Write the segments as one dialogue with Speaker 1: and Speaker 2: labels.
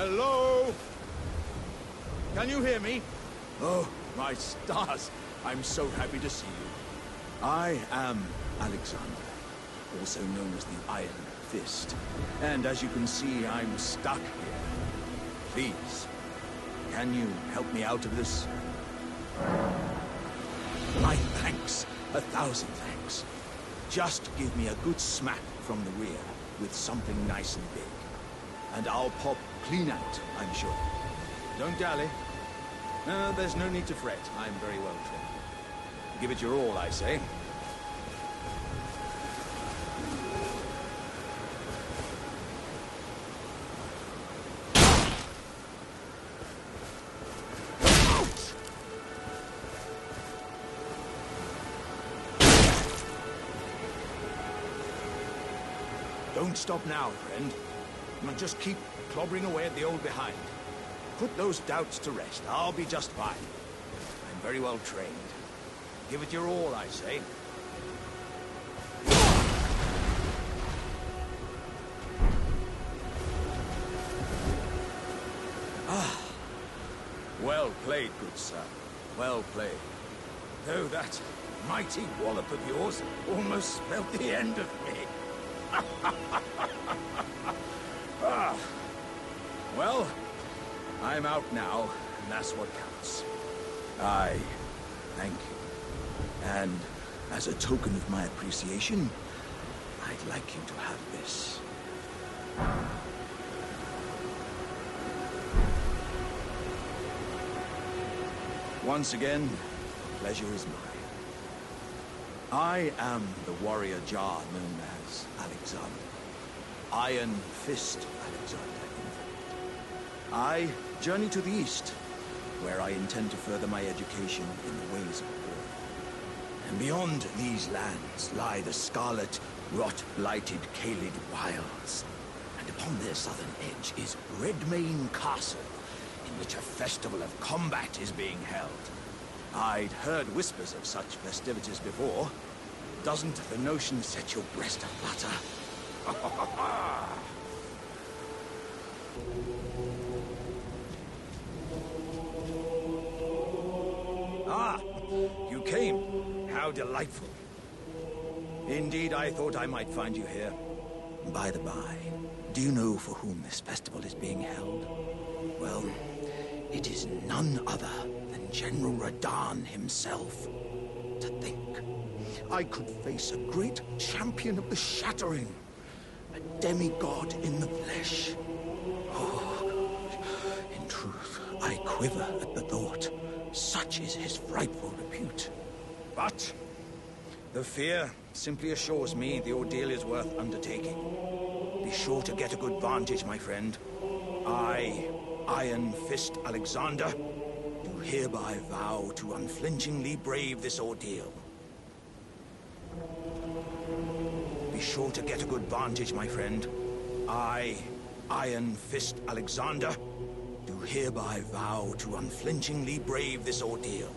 Speaker 1: Hello? Can you hear me? Oh, my stars. I'm so happy to see you. I am Alexander, also known as the Iron Fist. And as you can see, I'm stuck here. Please, can you help me out of this? My thanks. 1,000 thanks. Just give me a good smack from the rear with something nice and big. And I'll pop clean out, I'm sure. Don't dally. No, there's no need to fret. I'm very well trained. Give it your all, I say. Don't stop now, friend. And just keep clobbering away at the old behind. Put those doubts to rest. I'll be just fine. I'm very well trained. Give it your all, I say. Ah. Well played, good sir. Well played. Though that mighty wallop of yours almost spelled the end of me. Ah. Well, I'm out now, and that's what counts. I thank you. And as a token of my appreciation, I'd like you to have this. Once again, the pleasure is mine. I am the warrior Jar known as Alexander. Iron Fist Alexander, in fact. I journey to the east, where I intend to further my education in the ways of war. And beyond these lands lie the scarlet, rot-blighted Caelid wilds. And upon their southern edge is Redmane Castle, in which a festival of combat is being held. I'd heard whispers of such festivities before. Doesn't the notion set your breast aflutter? Ah, you came. How delightful. Indeed, I thought I might find you here. By the by, do you know for whom this festival is being held? Well, it is none other than General Radahn himself. To think, I could face a great champion of the Shattering, a demigod in the flesh. Oh, in truth, I quiver at the thought. Such is his frightful repute. But the fear simply assures me the ordeal is worth undertaking. Be sure to get a good vantage, my friend. I, Iron Fist Alexander, do hereby vow to unflinchingly brave this ordeal. Be sure to get a good vantage, my friend. I, Iron Fist Alexander, do hereby vow to unflinchingly brave this ordeal.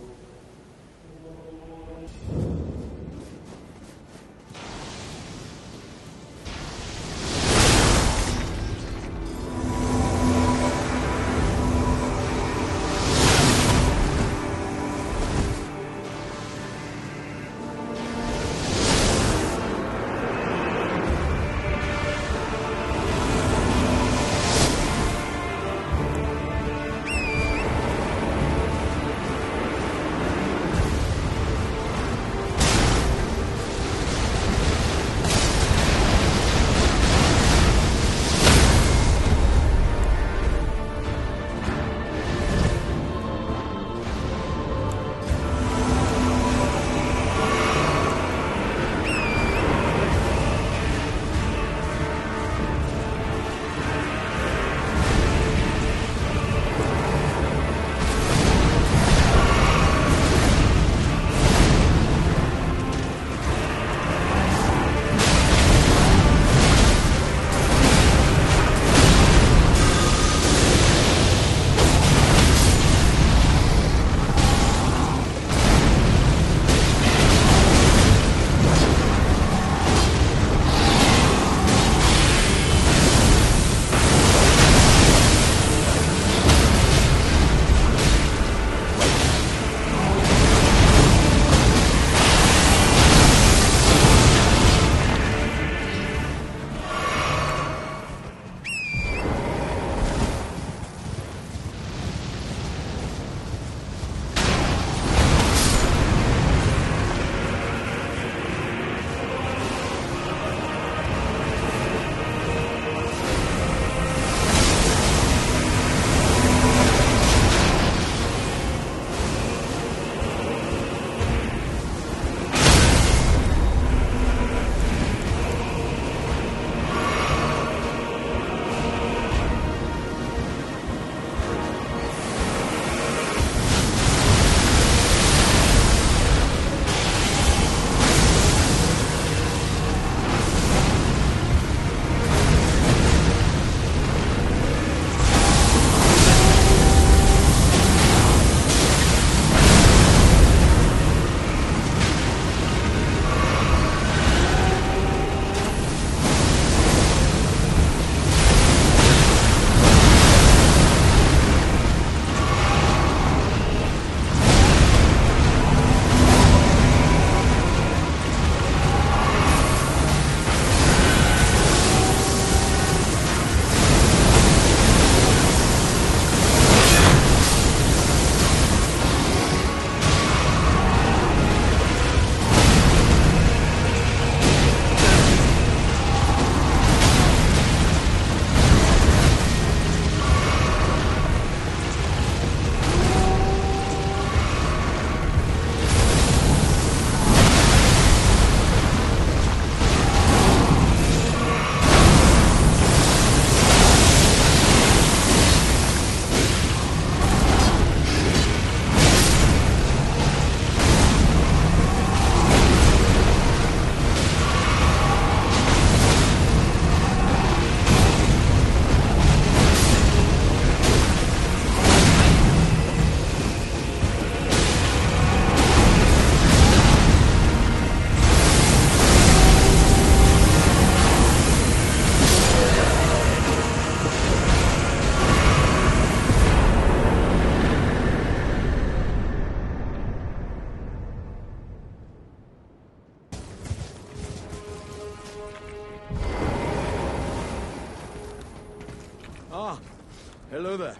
Speaker 1: Hello there.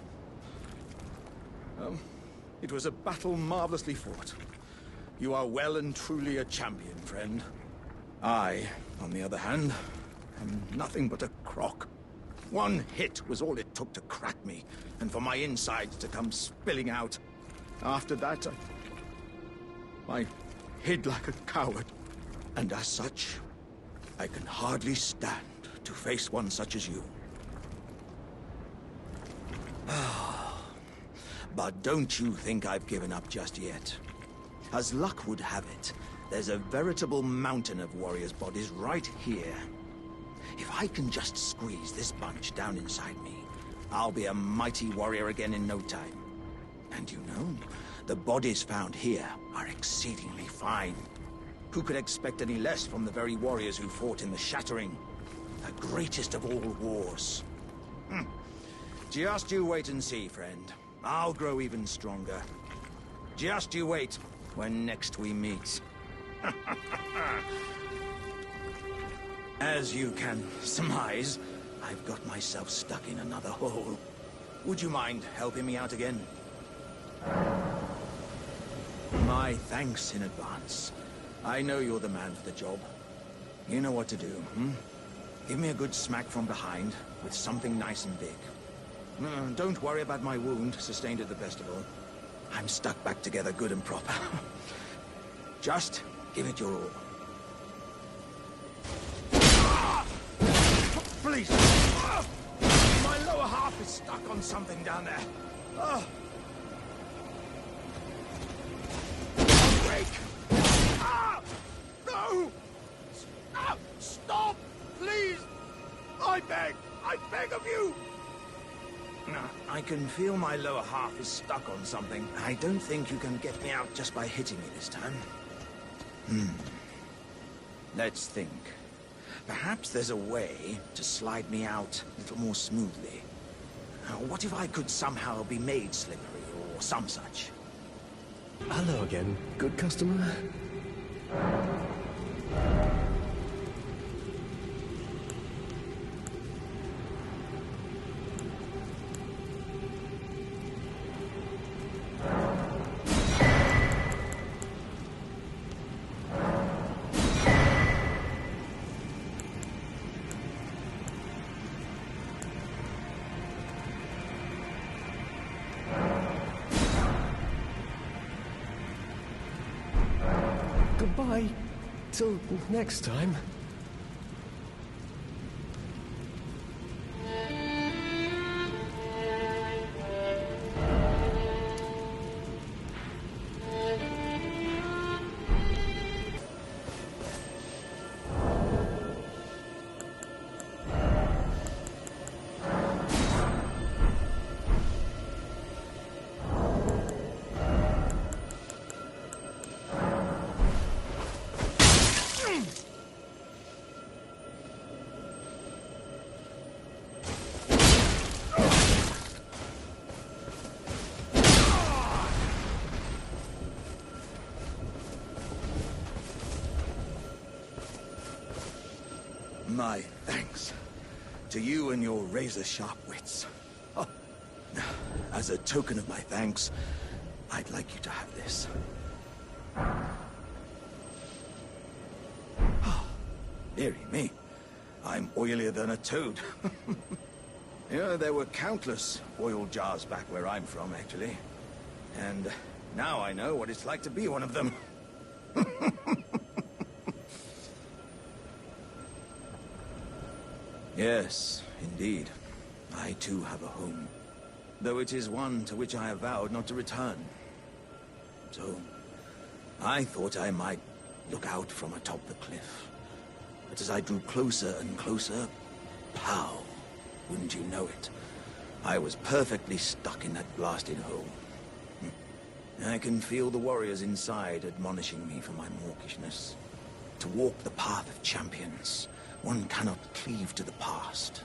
Speaker 1: It was a battle marvelously fought. You are well and truly a champion, friend. I, on the other hand, am nothing but a crock. One hit was all it took to crack me, and for my insides to come spilling out. After that, I hid like a coward. And as such, I can hardly stand to face one such as you. But don't you think I've given up just yet. As luck would have it, there's a veritable mountain of warriors' bodies right here. If I can just squeeze this bunch down inside me, I'll be a mighty warrior again in no time. And you know, the bodies found here are exceedingly fine. Who could expect any less from the very warriors who fought in the Shattering? The greatest of all wars. Just you wait and see, friend. I'll grow even stronger. Just you wait when next we meet. As you can surmise, I've got myself stuck in another hole. Would you mind helping me out again? My thanks in advance. I know you're the man for the job. You know what to do, Give me a good smack from behind, with something nice and big. Don't worry about my wound, sustained at the festival. I'm stuck back together good and proper. Just give it your all. Please! My lower half is stuck on something down there. Break! No! Stop! Please! I beg of you! I can feel my lower half is stuck on something. I don't think you can get me out just by hitting me this time. Let's think. Perhaps there's a way to slide me out a little more smoothly. What if I could somehow be made slippery, or some such?
Speaker 2: Hello again, good customer. Goodbye. Till next time.
Speaker 1: My thanks to you and your razor-sharp wits. As a token of my thanks, I'd like you to have this. Dearie me, I'm oilier than a toad. There were countless oil jars back where I'm from, actually. And now I know what it's like to be one of them. Yes, indeed. I too have a home. Though it is one to which I have vowed not to return. So, I thought I might look out from atop the cliff. But as I drew closer and closer, pow! Wouldn't you know it? I was perfectly stuck in that blasted hole. I can feel the warriors inside admonishing me for my mawkishness. To walk the path of champions, one cannot cleave to the past.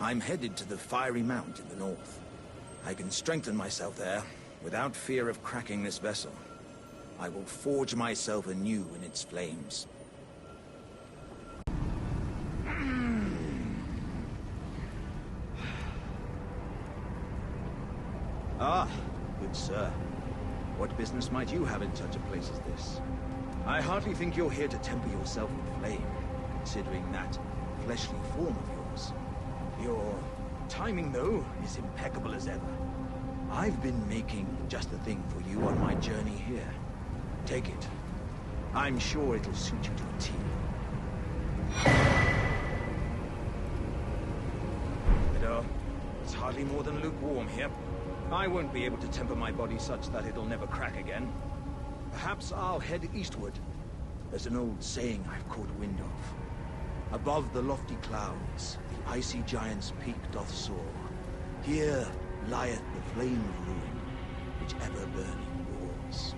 Speaker 1: I'm headed to the Fiery Mount in the north. I can strengthen myself there without fear of cracking this vessel. I will forge myself anew in its flames. Ah, good sir. What business might you have in such a place as this? I hardly think you're here to temper yourself with flame, considering that fleshly form of yours. Your timing, though, is impeccable as ever. I've been making just the thing for you on my journey here. Take it. I'm sure it'll suit you to a T. Kiddo, it's hardly more than lukewarm here. I won't be able to temper my body such that it'll never crack again. Perhaps I'll head eastward. There's an old saying I've caught wind of. Above the lofty clouds, the icy giant's peak doth soar. Here lieth the flame of ruin, which ever burning roars.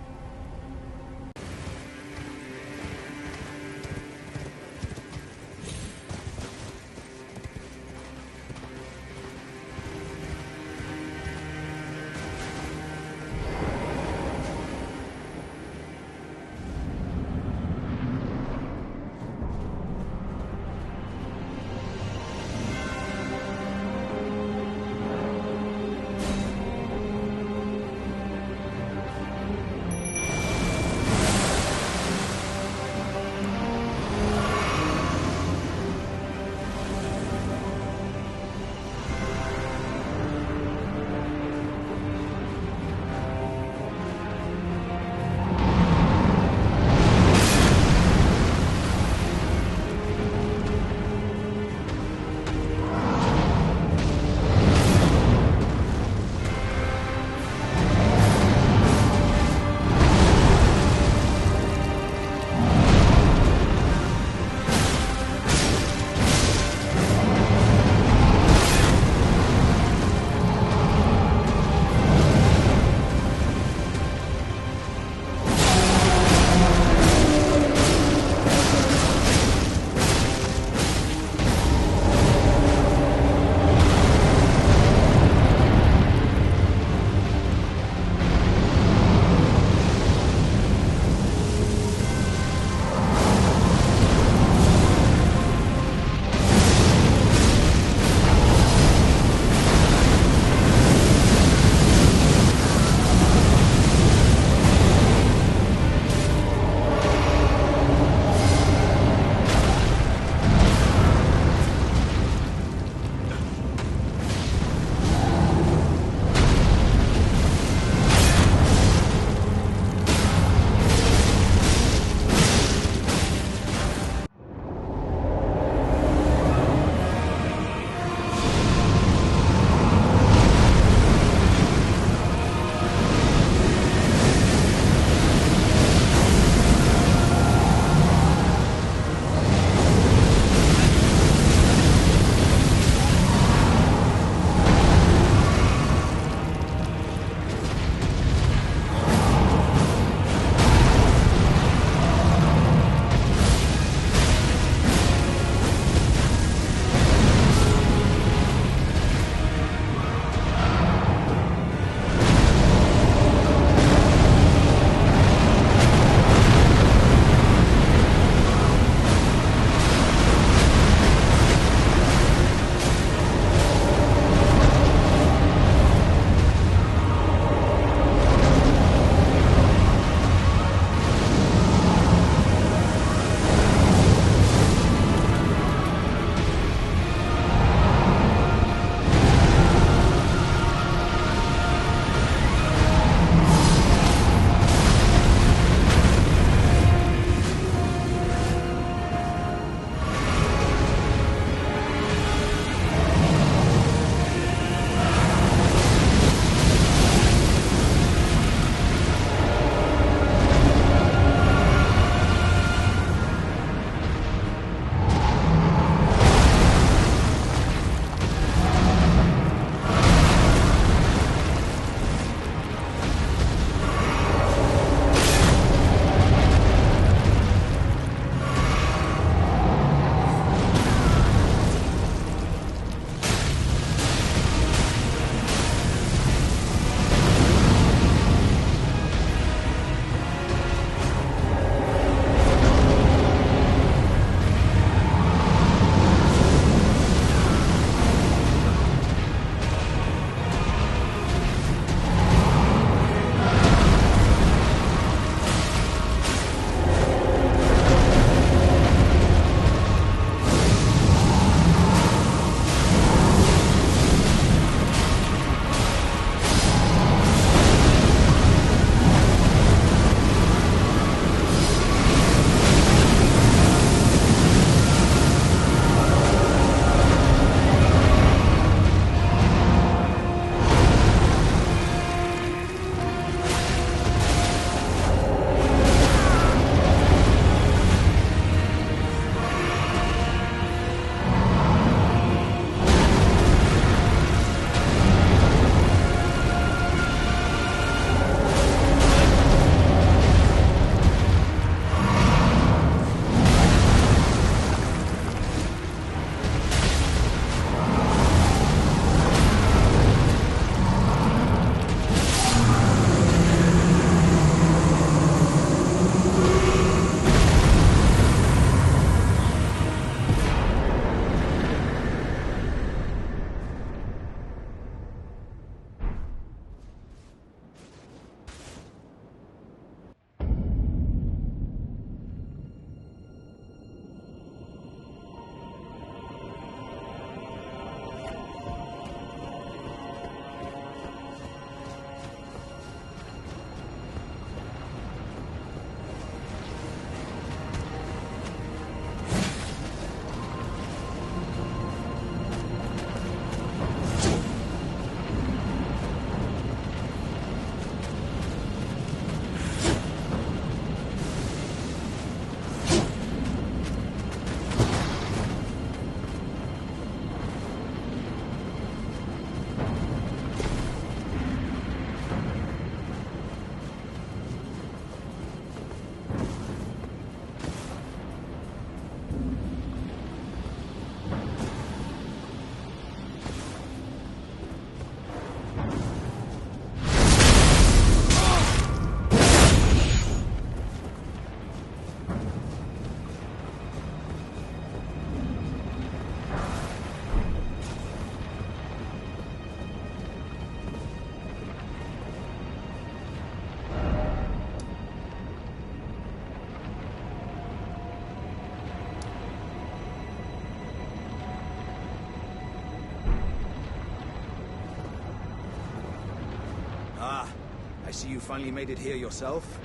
Speaker 1: see you finally made it here yourself.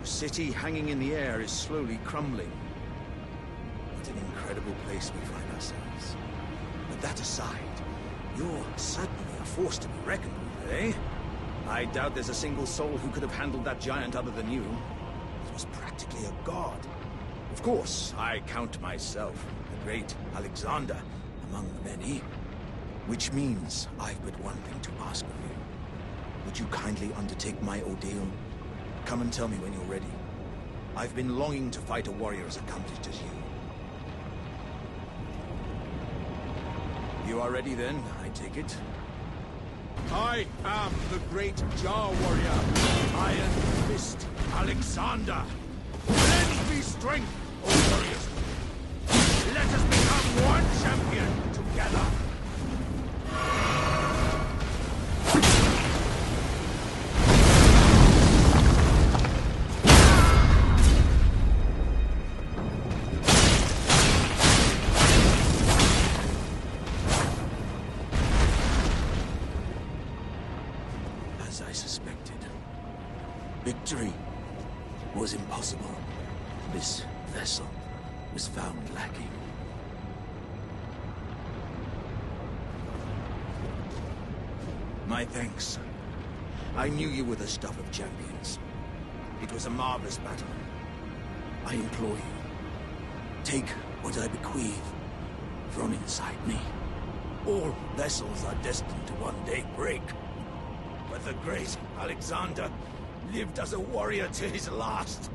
Speaker 1: The city hanging in the air is slowly crumbling. What an incredible place we find ourselves. But that aside, you're certainly a force to be reckoned with, eh? I doubt there's a single soul who could have handled that giant other than you. It was practically a god. Of course, I count myself, the great Alexander, among the many. Which means I've but one thing to ask of you. Would you kindly undertake my ordeal? Come and tell me when you're ready. I've been longing to fight a warrior as accomplished as you. You are ready then, I take it? I am the great Jar Warrior, Iron Fist Alexander. Lend me strength, O warriors. Let us become one champion together. As I suspected, victory was impossible. This vessel was found lacking. My thanks. I knew you were the stuff of champions. It was a marvelous battle. I implore you, take what I bequeath from inside me. All vessels are destined to one day break. But the great Alexander lived as a warrior to his last.